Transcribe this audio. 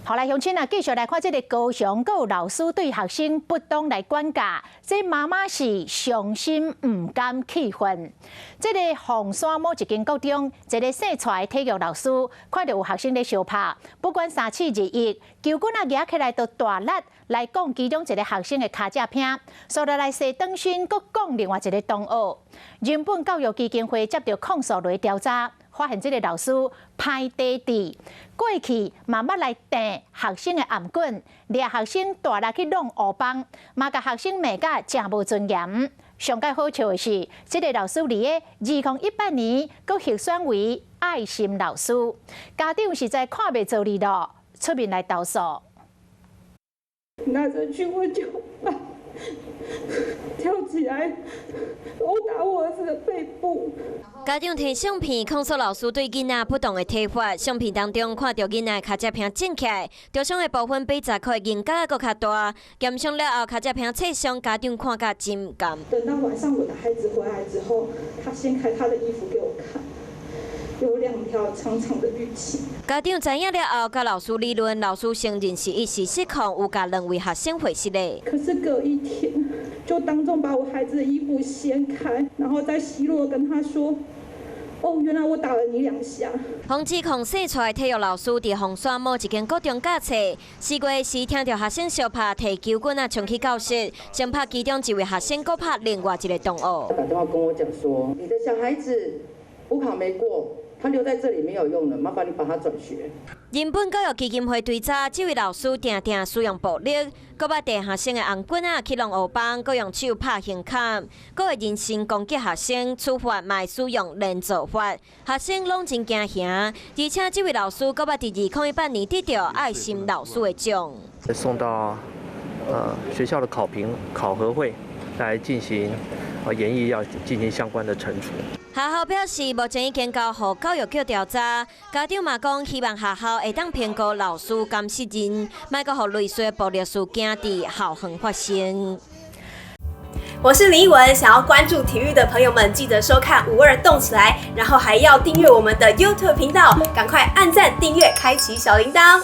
好来，乡亲啊，继续来看这个高雄，还有老师对学生不当来管教，这妈妈是伤心唔甘气愤。这个凤山某一间高中，一个生出来体育老师看到有学生咧相拍，不管3次2役，球棍啊举起来就大力来讲其中一个学生的骹只片，所以来洗长身，搁讲另外一个同学。原本教育基金会接到控诉来调查。发现这个老师歹地治，过去慢慢来掟學生的頷棍，掠學生大力去弄黑幫，嘛甲學生罵甲真無尊嚴。上界好笑的是，这个老師離嘅2018年，佫獲選為愛心老師，家長實在看袂做你咯，出面來投訴。拿着去我酒吧，跳起来殴打我儿子的背部。家长摕相片控诉老师对囡仔不当的体罚，相片当中看到囡仔脚趾片剪起来，受伤的部分比10块银角还较大，验伤了后脚趾片刺伤，家长看甲真感。等到晚上我的孩子回来之后，他掀开他的衣服给我看。有2条长长的淤青。家长知影了后，甲老师理论，老师承认是一时失控，有甲2位学生会失的。可是隔一天，就当众把我孩子的衣服掀开，然后再奚落跟他说：“哦，原来我打了你2下。”洪志控生出来体育老师伫凤山某一间高中教册，4月时听到学生相拍，摕球棍冲去教室，先拍其中1位学生，搁拍另外一个同学。打电话跟我讲说：“你的小孩子补考没过。”他留在这里没有用了，麻烦你把他转学。原本教育基金会追查，这位老师定定使用暴力，搁捌带学生的红棍去弄黑帮，搁用手拍胸坎，搁会人身攻击学生，处罚嘛会使用连坐法，学生拢真惊吓。而且这位老师搁捌伫2018年得到爱心老师的奖。送到学校的考核会来进行研议，要进行相关的惩处。学校表示，目前已经交予教育局调查。家长嘛讲，希望学校会当评估老师监视人，莫阁予类似的暴力事件伫校园发生。我是林依文，想要关注体育的朋友们，记得收看52动起来，然后还要订阅我们的 YouTube 频道，赶快按赞、订阅、开启小铃铛。